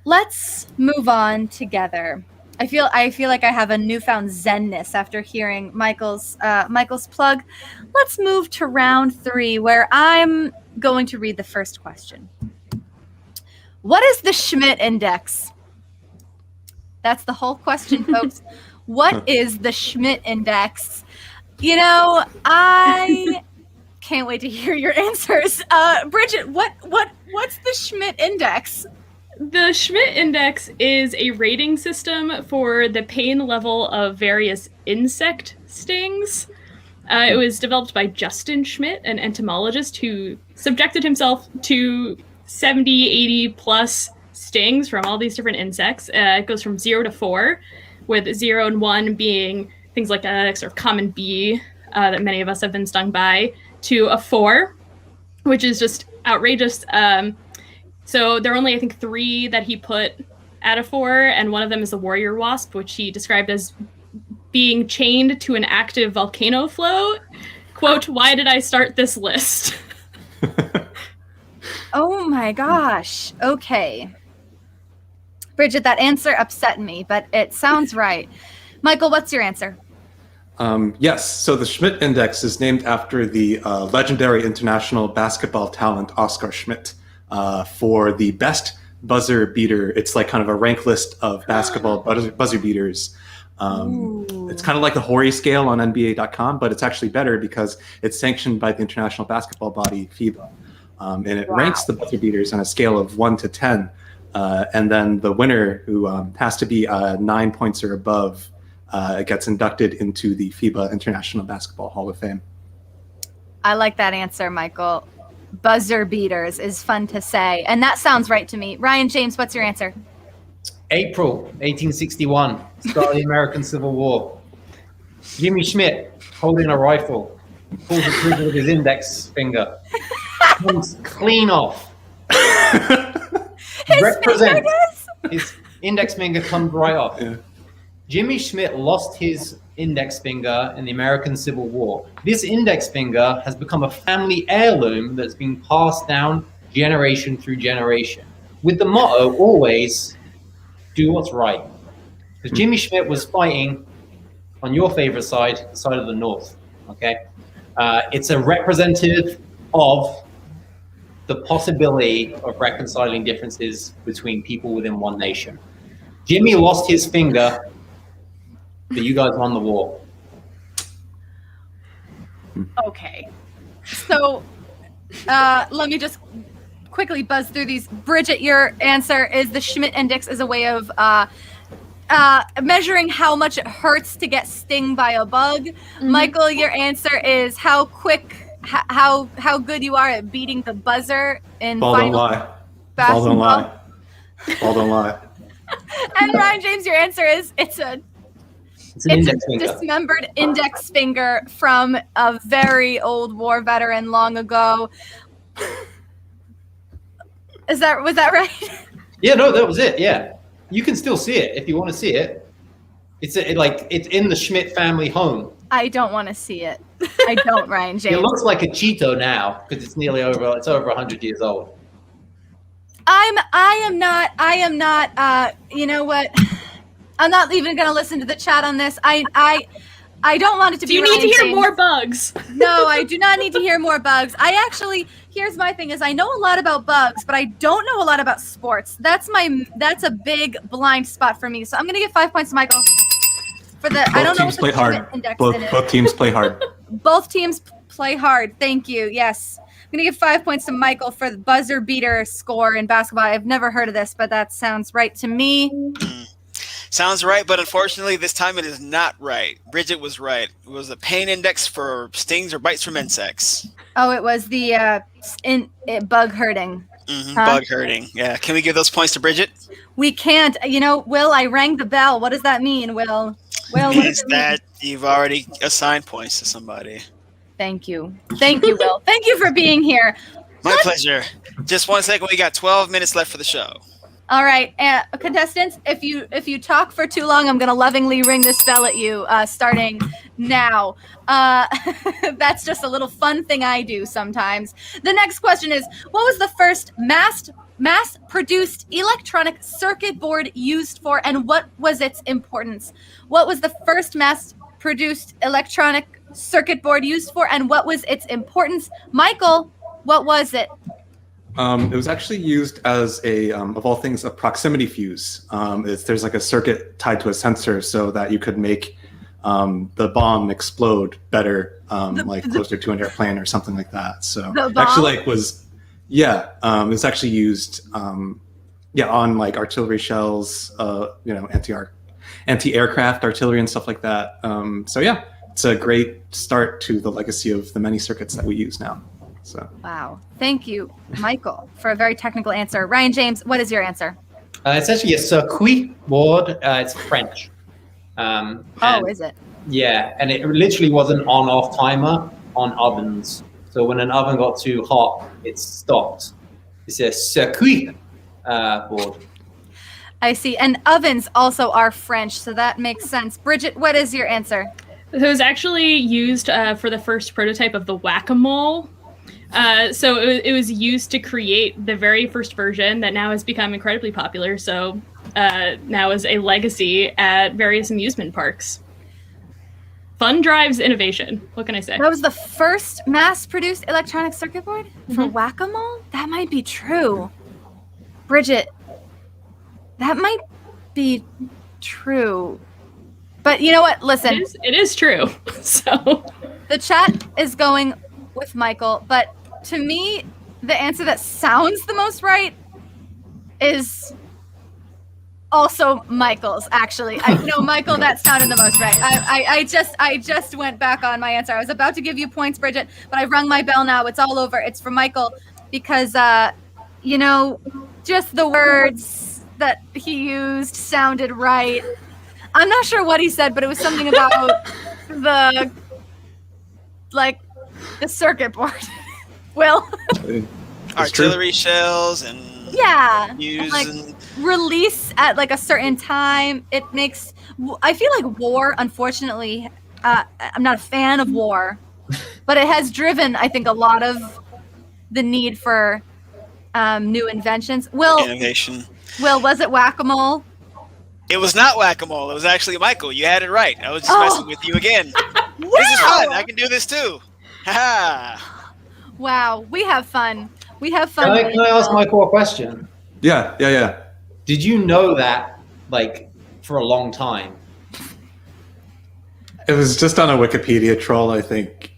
Let's move on together. I feel like I have a newfound zenness after hearing Michael's plug. Let's move to round 3, where I'm going to read the first question. What is the Schmidt Index? That's the whole question, folks. What is the Schmidt Index? I can't wait to hear your answers. Bridget, what's the Schmidt Index? The Schmidt Index is a rating system for the pain level of various insect stings. It was developed by Justin Schmidt, an entomologist who subjected himself to 70, 80 plus stings from all these different insects. It goes from 0 to 4, with 0 and 1 being things like a sort of common bee that many of us have been stung by, to a 4, which is just outrageous. So there are only, I think, 3 that he put at a 4, and one of them is the warrior wasp, which he described as being chained to an active volcano flow. Quote, "Why did I start this list?" Oh my gosh. Okay. Bridget, that answer upset me, but it sounds right. Michael, what's your answer? Yes. So the Schmidt Index is named after the legendary international basketball talent Oscar Schmidt for the best buzzer beater. It's like kind of a rank list of basketball buzzer beaters. It's kind of like the Horry scale on NBA.com, but it's actually better because it's sanctioned by the international basketball body FIBA. And it ranks the buzzer beaters on a scale of 1 to 10. And then the winner, who has to be 9 points or above, gets inducted into the FIBA International Basketball Hall of Fame. I like that answer, Michael. Buzzer beaters is fun to say. And that sounds right to me. Ryan James, what's your answer? April 1861, start of the American Civil War. Jimmy Schmidt, holding a rifle, pulls the trigger with his index finger, comes clean off, Represent. finger does? His index finger comes right off. Yeah. Jimmy Schmidt lost his index finger in the American Civil War. This index finger has become a family heirloom that's been passed down generation through generation, with the motto always, do what's right. Because Jimmy Schmidt was fighting on your favorite side, the side of the North, okay? It's a representative of the possibility of reconciling differences between people within one nation. Jimmy lost his finger, but you guys won the war. Okay. So let me just quickly buzz through these. Bridget, your answer is the Schmidt Index is a way of measuring how much it hurts to get stung by a bug. Michael, your answer is how quick, how good you are at beating the buzzer in Ball don't final lie. Ball don't lie. Ball don't lie. And Ryan James, your answer is it's a index finger. dismembered index finger from a very old war veteran long ago. Was that right? Yeah, no, that was it. Yeah, you can still see it if you want to see it. It's in the Schmidt family home. I don't want to see it. I don't, Ryan James. It looks like a Cheeto now because it's nearly over. It's over 100 years old. I am not. You know what? I'm not even going to listen to the chat on this. I don't want it to be. Do you need Ryan to hear James. more bugs? No, I do not need to hear more bugs. Here's my thing is I know a lot about bugs, but I don't know a lot about sports. That's a big blind spot for me. So I'm going to give 5 points to Michael for the. I don't know what the play hard. Schmidt Index Both teams play hard. Both teams play hard. Thank you. Yes. I'm going to give 5 points to Michael for the buzzer beater score in basketball. I've never heard of this, but that sounds right to me. Sounds right, but unfortunately, this time it is not right. Bridget was right. It was a pain index for stings or bites from insects. Oh, it was the bug hurting. Bug hurting. Yeah. Can we give those points to Bridget? We can't. You know, Will, I rang the bell. What does that mean, Will? Will, It what means does it mean? that you've already assigned points to somebody. Thank you. Thank you, Will. Thank you for being here. My pleasure. Just 1 second. We got 12 minutes left for the show. All right, contestants, if you talk for too long, I'm going to lovingly ring this bell at you starting now. That's just a little fun thing I do sometimes. The next question is, what was the first mass-produced electronic circuit board used for, and what was its importance? What was the first mass-produced electronic circuit board used for, and what was its importance? Michael, what was it? It was actually used as a, of all things, a proximity fuse. There's like a circuit tied to a sensor so that you could make the bomb explode better, like closer to an airplane or something like that. So actually, it was actually used, on like artillery shells, anti-aircraft artillery and stuff like that. It's a great start to the legacy of the many circuits that we use now. So. Wow. Thank you, Michael, for a very technical answer. Ryan James, what is your answer? It's actually a circuit board. It's French. Is it? Yeah, and it literally was an on-off timer on ovens. So when an oven got too hot, it stopped. It's a circuit board. I see. And ovens also are French, so that makes sense. Bridget, what is your answer? It was actually used for the first prototype of the whack-a-mole. So it was used to create the very first version that now has become incredibly popular. So now is a legacy at various amusement parks. Fun drives innovation. What can I say? That was the first mass-produced electronic circuit board for whack-a-mole? That might be true. Bridget, that might be true. But you know what? Listen. It is true. So the chat is going with Michael, but to me, the answer that sounds the most right is also Michael's, actually. I know, Michael, that sounded the most right. I just went back on my answer. I was about to give you points, Bridget, but I've rung my bell now. It's all over. It's for Michael because, just the words that he used sounded right. I'm not sure what he said, but it was something about the circuit board. Will? Artillery shells and Yeah. use Like, and release at like a certain time. It makes. I feel like war, unfortunately, I'm not a fan of war, but it has driven, I think, a lot of the need for new inventions. innovation. Will, was it whack-a-mole? It was not whack-a-mole. It was actually Michael. You had it right. I was just messing with you again. Wow! This is fun. I can do this too. Ha Wow, we have fun. We have fun. Can I ask Michael a question? Yeah. Did you know that, like, for a long time? It was just on a Wikipedia troll, I think.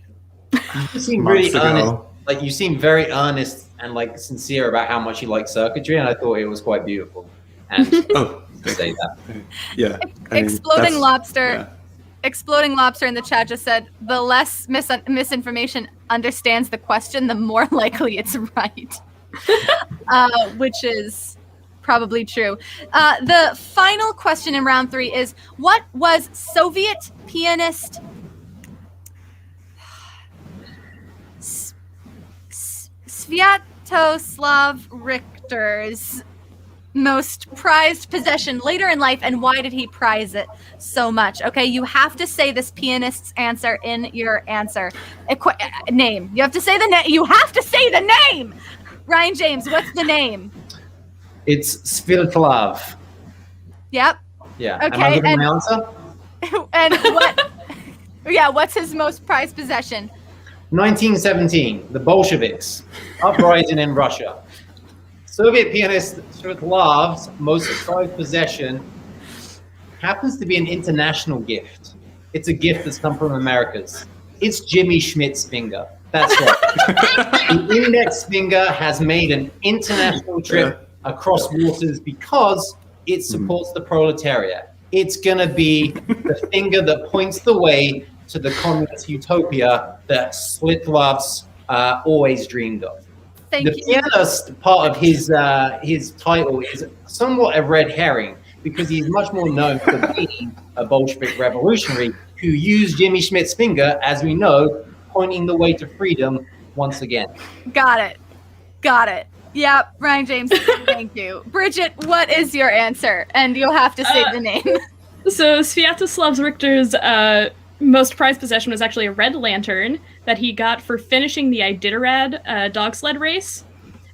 You seem Months really ago. earnest. Like, you seem very earnest and like sincere about how much you like circuitry, and I thought it was quite beautiful. And Oh, to say that. yeah. Exploding that's- Lobster. yeah. Exploding Lobster in the chat just said, the less misinformation understands the question, the more likely it's right. Which is probably true. The final question in round 3 is, what was Soviet pianist Sveatos Richter's most prized possession later in life, and why did he prize it so much? Okay, you have to say this pianist's answer in your answer. Name. You have to say the name. You have to say the name. Ryan James, what's the name? It's Sveatos. Yep. Yeah. Okay, Am I giving and- my answer? And what? Yeah, what's his most prized possession? 1917, the Bolsheviks, uprising in Russia. Soviet pianist Svetoslaw's most prized possession happens to be an international gift. It's a gift that's come from Americas. It's Jimmy Schmidt's finger. That's right. The index finger has made an international trip across waters because it supports the proletariat. It's going to be the finger that points the way to the communist utopia that Svetoslaw's always dreamed of. Thank The you. pianist part of his title is somewhat a red herring because he's much more known for being a Bolshevik revolutionary who used Jimmy Schmidt's finger, as we know, pointing the way to freedom once again. Got it. Yep, Ryan James, thank you. Bridget, what is your answer? And you'll have to say the name. So Sveatos Richter's most prized possession was actually a red lantern that he got for finishing the Iditarod dog sled race.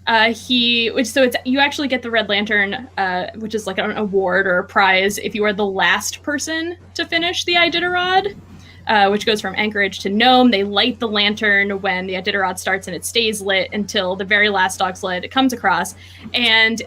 You actually get the red lantern, which is like an award or a prize if you are the last person to finish the Iditarod, which goes from Anchorage to Nome. They light the lantern when the Iditarod starts, and it stays lit until the very last dog sled it comes across. And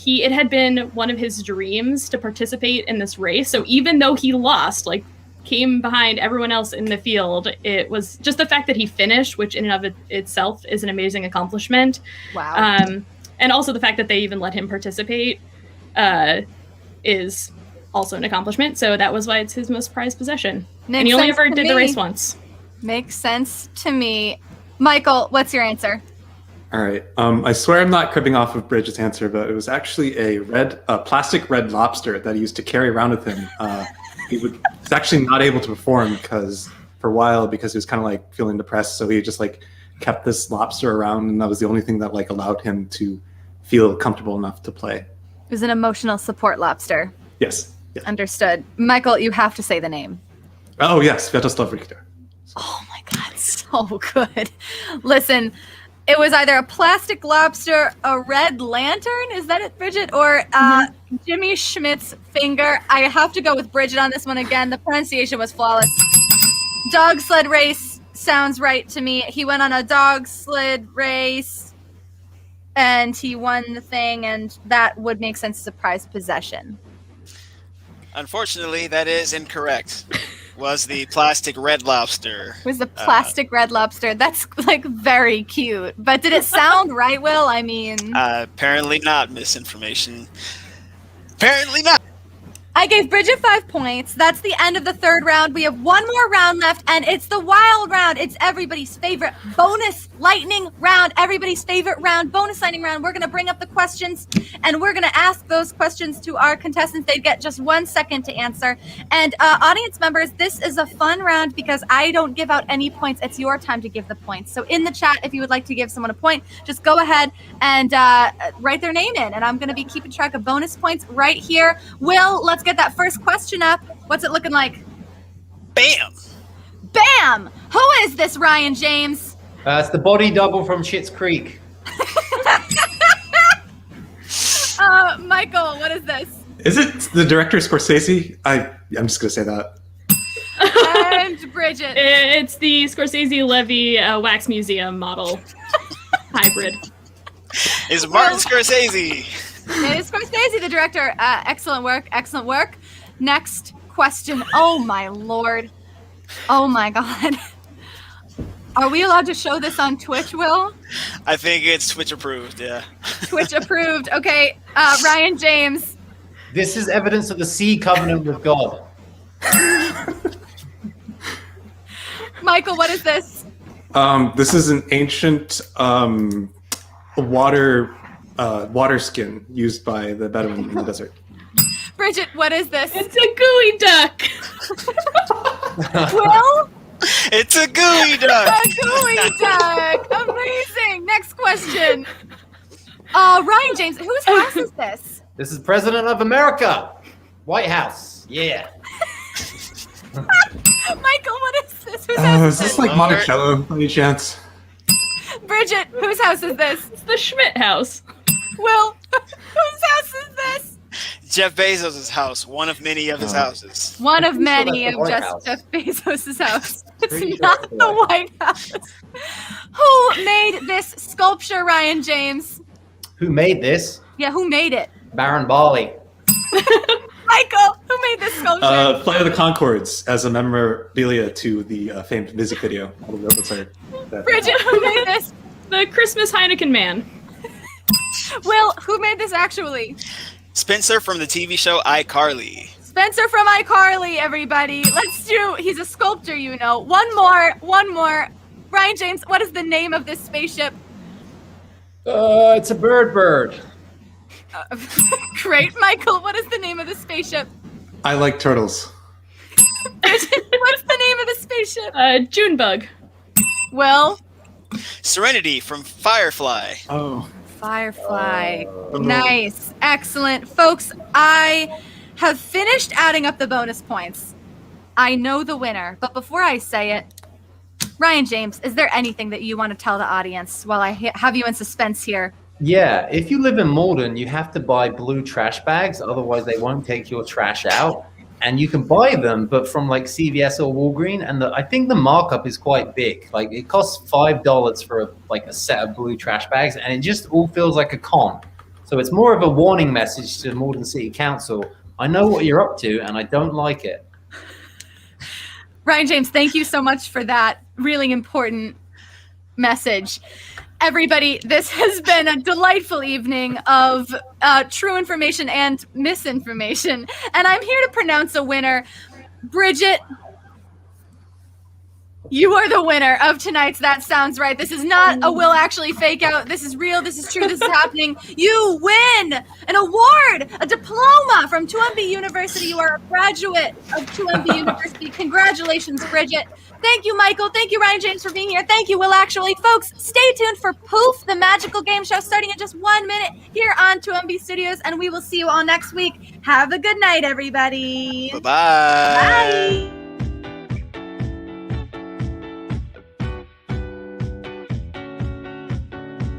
it had been one of his dreams to participate in this race. So even though he lost, like came behind everyone else in the field, it was just the fact that he finished, which in and of itself is an amazing accomplishment. Wow. And also the fact that they even let him participate is also an accomplishment. So that was why it's his most prized possession. And he only sense ever to did the me. race once. Makes sense to me. Michael, what's your answer? All right. I swear I'm not cribbing off of Bridget's answer, but it was actually a plastic red lobster that he used to carry around with him. He's actually not able to perform for a while because he was kind of like feeling depressed. So he just like kept this lobster around, and that was the only thing that like allowed him to feel comfortable enough to play. It was an emotional support lobster. Yes. Understood. Michael, you have to say the name. Oh yes, Sveatos Richter. Oh my God, so good. Listen, it was either a plastic lobster, a red lantern, is that it, Bridget? Or Jimmy Schmidt's finger. I have to go with Bridget on this one again. The pronunciation was flawless. Dog sled race sounds right to me. He went on a dog sled race and he won the thing, and that would make sense as a prized possession. Unfortunately, that is incorrect. Was the plastic red lobster. It was the plastic red lobster. That's like very cute. But did it sound right, Will? I mean, Apparently not, misinformation. Apparently not. I gave Bridget 5 points. That's the end of the third round. We have one more round left, and it's the wild round. It's everybody's favorite bonus lightning round. Everybody's favorite round, bonus lightning round. We're going to bring up the questions, and we're going to ask those questions to our contestants. They get just 1 second to answer. And audience members, this is a fun round because I don't give out any points. It's your time to give the points. So in the chat, if you would like to give someone a point, just go ahead and write their name in, and I'm going to be keeping track of bonus points right here. Will, let's get that first question up. What's it looking like? Bam! Bam! Who is this, Ryan James? It's the body double from Schitt's Creek. Michael, what is this? Is it the director Scorsese? I'm just gonna say that. And Bridget. It's the Scorsese-Levy Wax Museum model hybrid. It's Martin Scorsese. It is Scorsese, the director. Excellent work. Excellent work. Next question. Oh, my Lord. Oh, my God. Are we allowed to show this on Twitch, Will? I think it's Twitch approved, yeah. Twitch approved. Okay, Ryan James. This is evidence of the sea covenant with God. Michael, what is this? This is an ancient water skin used by the Bedouin in the desert. Bridget, what is this? It's a gooey duck. Will? It's a gooey duck. A gooey duck. Amazing. Next question. Ryan James, whose house is this? This is President of America. White House. Yeah. Michael, what is this? Whose house Is this like Monticello by any chance? Bridget, whose house is this? It's the Schmidt house. Will, whose house is this? Jeff Bezos' house, one of many of his houses. One of many that's of the White just House. Jeff Bezos' house. Pretty It's sure not that's the the White House. Who made this sculpture, Ryan James? Who made this? Yeah, who made it? Baron Barley. Michael, who made this sculpture? Flight of the Conchords as a memorabilia to the famed music video. All the robots are that. Bridget, who made this? The Christmas Heineken man. Will, who made this actually? Spencer from the TV show iCarly. Spencer from iCarly, everybody. Let's do, he's a sculptor, you know. One more. Ryan James, what is the name of this spaceship? It's a bird. Great. Michael, what is the name of the spaceship? I like turtles. Bridget, what's the name of the spaceship? Junebug. Will? Serenity from Firefly. Oh. Firefly. Nice. Excellent. Folks, I have finished adding up the bonus points. I know the winner, but before I say it, Ryan James, is there anything that you want to tell the audience while I have you in suspense here? Yeah, if you live in Malden, you have to buy blue trash bags, otherwise they won't take your trash out. And you can buy them, but from like CVS or Walgreens, and I think the markup is quite big. Like it costs $5 for a set of blue trash bags, and it just all feels like a con. So it's more of a warning message to Malden City Council. I know what you're up to, and I don't like it. Ryan James, thank you so much for that really important message. Everybody, this has been a delightful evening of true information and misinformation. And I'm here to pronounce a winner. Bridget, you are the winner of tonight's That Sounds Right. This is not a will actually fake out. This is real. This is true. This is happening. You win an award, a diploma from 2MB University. You are a graduate of 2MB University. Congratulations, Bridget. Thank you, Michael. Thank you, Ryan James, for being here. Thank you, Will Actually. Folks, stay tuned for Poof, the magical game show, starting in just 1 minute here on 2MB Studios, and we will see you all next week. Have a good night, everybody. Bye-bye. Bye.